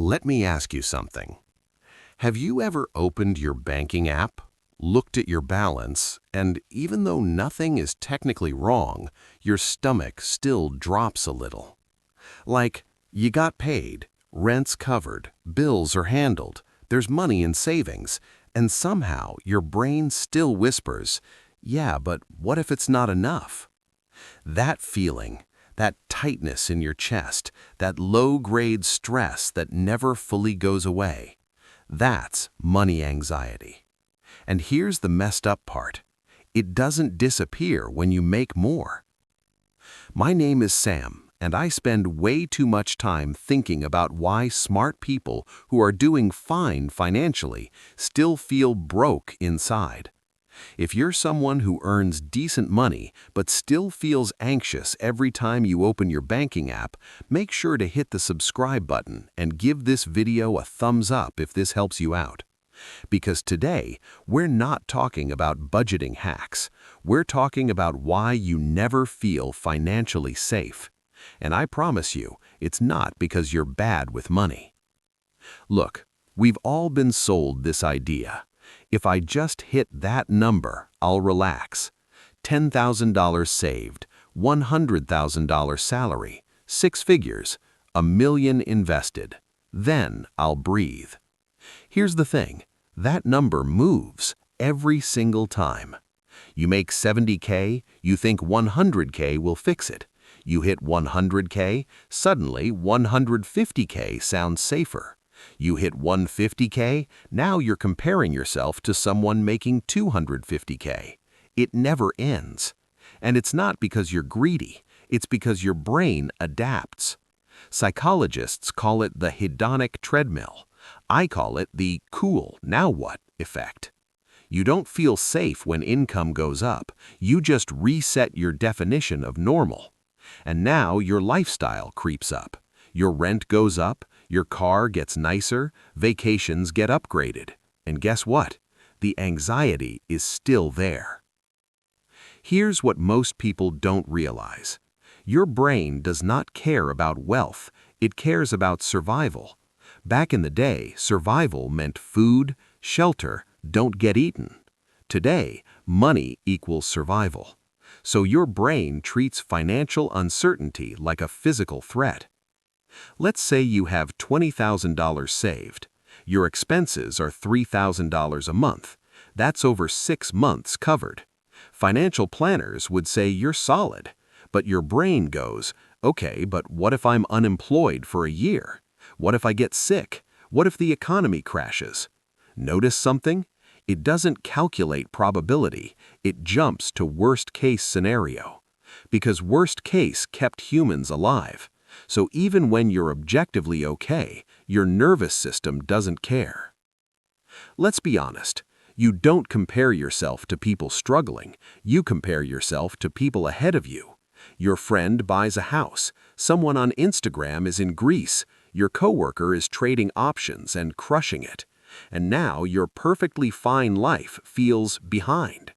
Let me ask you something. Have you ever opened your banking app, looked at your balance, and even though nothing is technically wrong, your stomach still drops a little? Like, you got paid, rent's covered, bills are handled, there's money in savings, and somehow your brain still whispers, yeah, but what if it's not enough? That feeling, that tightness in your chest, that low-grade stress that never fully goes away, that's money anxiety. And here's the messed up part. It doesn't disappear when you make more. My name is Sam, and I spend way too much time thinking about why smart people who are doing fine financially still feel broke inside. If you're someone who earns decent money but still feels anxious every time you open your banking app, make sure to hit the subscribe button and give this video a thumbs up if this helps you out. Because today, we're not talking about budgeting hacks. We're talking about why you never feel financially safe. And I promise you, it's not because you're bad with money. Look, we've all been sold this idea. If I just hit that number, I'll relax. $10,000 saved, $100,000 salary, 6 figures, $1 million invested. Then I'll breathe. Here's the thing, that number moves every single time. You make 70K, you think 100K will fix it. You hit 100K, suddenly 150K sounds safer. You hit 150K, now you're comparing yourself to someone making 250K. It never ends. And it's not because you're greedy, it's because your brain adapts. Psychologists call it the hedonic treadmill. I call it the cool, now what effect. You don't feel safe when income goes up, you just reset your definition of normal. And now your lifestyle creeps up. Your rent goes up, your car gets nicer, vacations get upgraded. And guess what? The anxiety is still there. Here's what most people don't realize. Your brain does not care about wealth, it cares about survival. Back in the day, survival meant food, shelter, don't get eaten. Today, money equals survival. So your brain treats financial uncertainty like a physical threat. Let's say you have $20,000 saved. Your expenses are $3,000 a month. That's over 6 months covered. Financial planners would say you're solid, but your brain goes, okay, but what if I'm unemployed for a year? What if I get sick? What if the economy crashes? Notice something? It doesn't calculate probability, it jumps to worst-case scenario. Because worst case kept humans alive. So even when you're objectively okay, your nervous system doesn't care. Let's be honest, you don't compare yourself to people struggling, you compare yourself to people ahead of you. Your friend buys a house, someone on Instagram is in Greece, your coworker is trading options and crushing it. And now your perfectly fine life feels behind.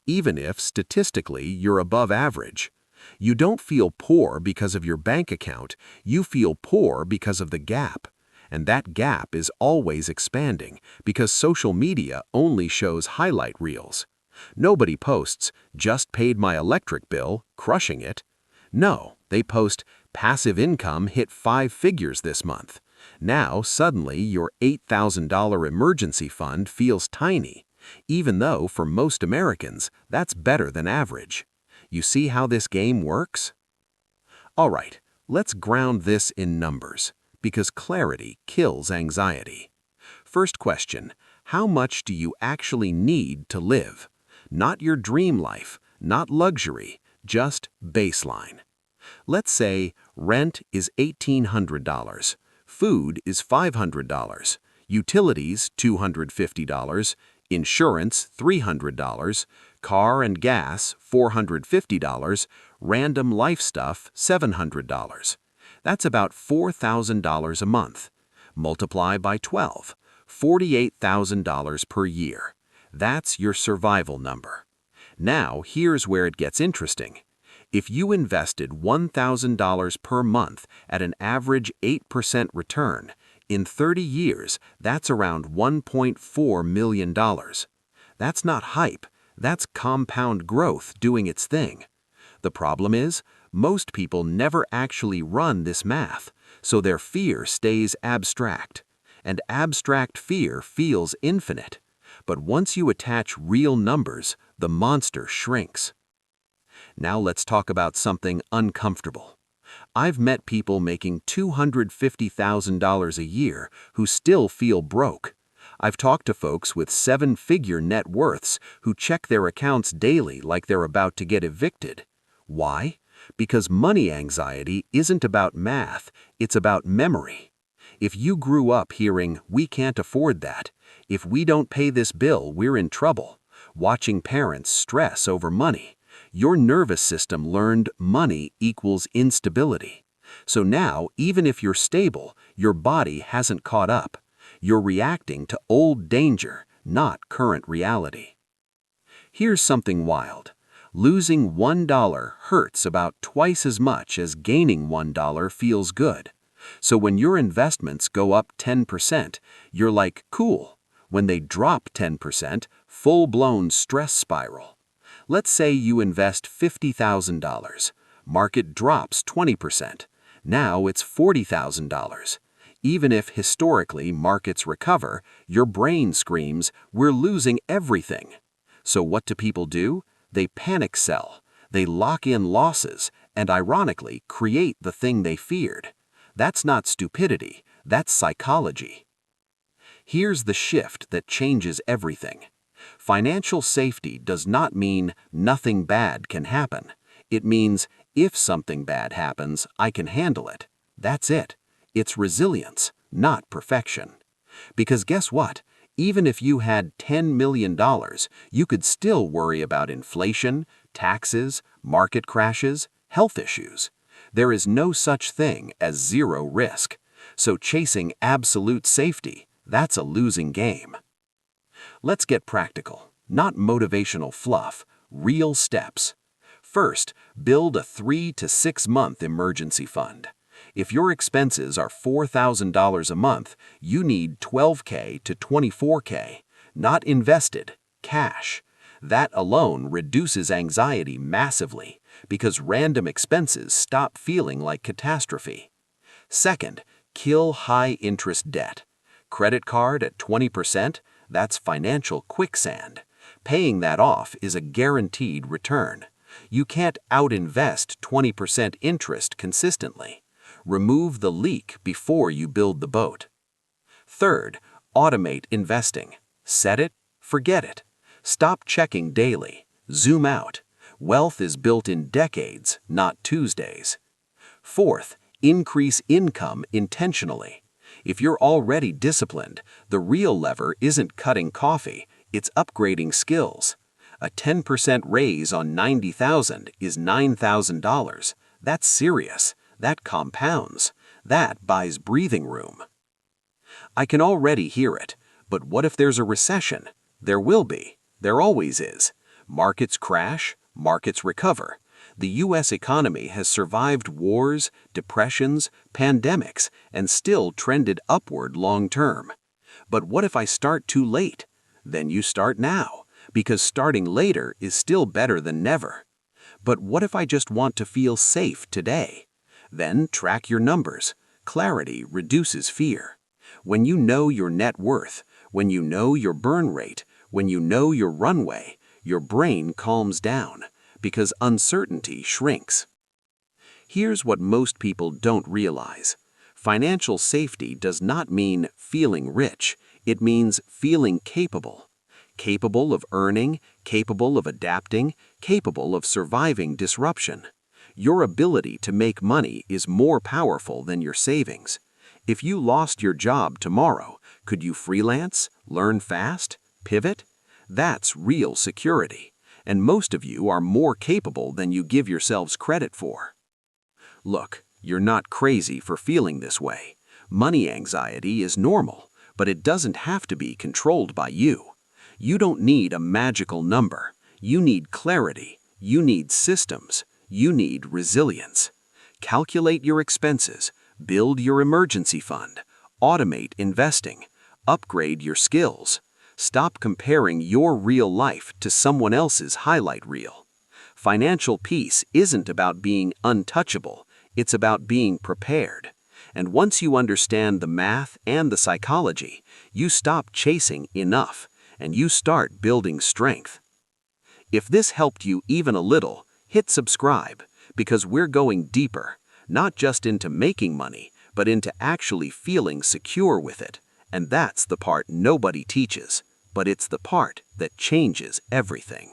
Even if, statistically, you're above average. You don't feel poor because of your bank account, you feel poor because of the gap. And that gap is always expanding because social media only shows highlight reels. Nobody posts, just paid my electric bill, crushing it. No, they post, passive income hit 5 figures this month. Now, suddenly, your $8,000 emergency fund feels tiny, even though for most Americans, that's better than average. You see how this game works? All right, let's ground this in numbers, because clarity kills anxiety. First question, how much do you actually need to live? Not your dream life, not luxury, just baseline. Let's say rent is $1,800. Food is $500, utilities $250, insurance $300, car and gas $450, random life stuff $700. That's about $4,000 a month. Multiply by 12, $48,000 per year. That's your survival number. Now here's where it gets interesting. If you invested $1,000 per month at an average 8% return, In 30 years, that's around $1.4 million. That's not hype, that's compound growth doing its thing. The problem is, most people never actually run this math, so their fear stays abstract. And abstract fear feels infinite. But once you attach real numbers, the monster shrinks. Now let's talk about something uncomfortable. I've met people making $250,000 a year who still feel broke. I've talked to folks with seven-figure net worths who check their accounts daily like they're about to get evicted. Why? Because money anxiety isn't about math, it's about memory. If you grew up hearing, "We can't afford that," "If we don't pay this bill, we're in trouble," watching parents stress over money, your nervous system learned money equals instability. So now, even if you're stable, your body hasn't caught up. You're reacting to old danger, not current reality. Here's something wild. Losing $1 hurts about twice as much as gaining $1 feels good. So when your investments go up 10%, you're like, cool. When they drop 10%, full-blown stress spiral. Let's say you invest $50,000. Market drops 20%. Now it's $40,000. Even if historically markets recover, your brain screams, "We're losing everything." So what do people do? They panic sell. They lock in losses and, ironically, create the thing they feared. That's not stupidity, that's psychology. Here's the shift that changes everything. Financial safety does not mean nothing bad can happen. It means if something bad happens, I can handle it. That's it. It's resilience, not perfection. Because guess what? Even if you had $10 million, you could still worry about inflation, taxes, market crashes, health issues. There is no such thing as zero risk. So chasing absolute safety, that's a losing game. Let's get practical, not motivational fluff, real steps. First, build a 3 to 6 month emergency fund. If your expenses are $4,000 a month, you need $12K to $24K, not invested, cash. That alone reduces anxiety massively because random expenses stop feeling like catastrophe. Second, kill high-interest debt. Credit card at 20%, that's financial quicksand. Paying that off is a guaranteed return. You can't out-invest 20% interest consistently. Remove the leak before you build the boat. Third, automate investing. Set it, forget it. Stop checking daily. Zoom out. Wealth is built in decades, not Tuesdays. Fourth, increase income intentionally. If you're already disciplined, the real lever isn't cutting coffee, it's upgrading skills. A 10% raise on $90,000 is $9,000. That's serious. That compounds. That buys breathing room. I can already hear it, but what if there's a recession? There will be. There always is. Markets crash, markets recover. The U.S. economy has survived wars, depressions, pandemics, and still trended upward long term. But what if I start too late? Then you start now, because starting later is still better than never. But what if I just want to feel safe today? Then track your numbers. Clarity reduces fear. When you know your net worth, when you know your burn rate, when you know your runway, your brain calms down, because uncertainty shrinks. Here's what most people don't realize. Financial safety does not mean feeling rich. It means feeling capable. Capable of earning, capable of adapting, capable of surviving disruption. Your ability to make money is more powerful than your savings. If you lost your job tomorrow, could you freelance, learn fast, pivot? That's real security. And most of you are more capable than you give yourselves credit for. Look, you're not crazy for feeling this way. Money anxiety is normal, but it doesn't have to be controlled by you. You don't need a magical number. You need clarity. You need systems. You need resilience. Calculate your expenses. Build your emergency fund. Automate investing. Upgrade your skills. Stop comparing your real life to someone else's highlight reel. Financial peace isn't about being untouchable, it's about being prepared. And once you understand the math and the psychology, you stop chasing enough, and you start building strength. If this helped you even a little, hit subscribe, because we're going deeper, not just into making money, but into actually feeling secure with it. And that's the part nobody teaches, but it's the part that changes everything.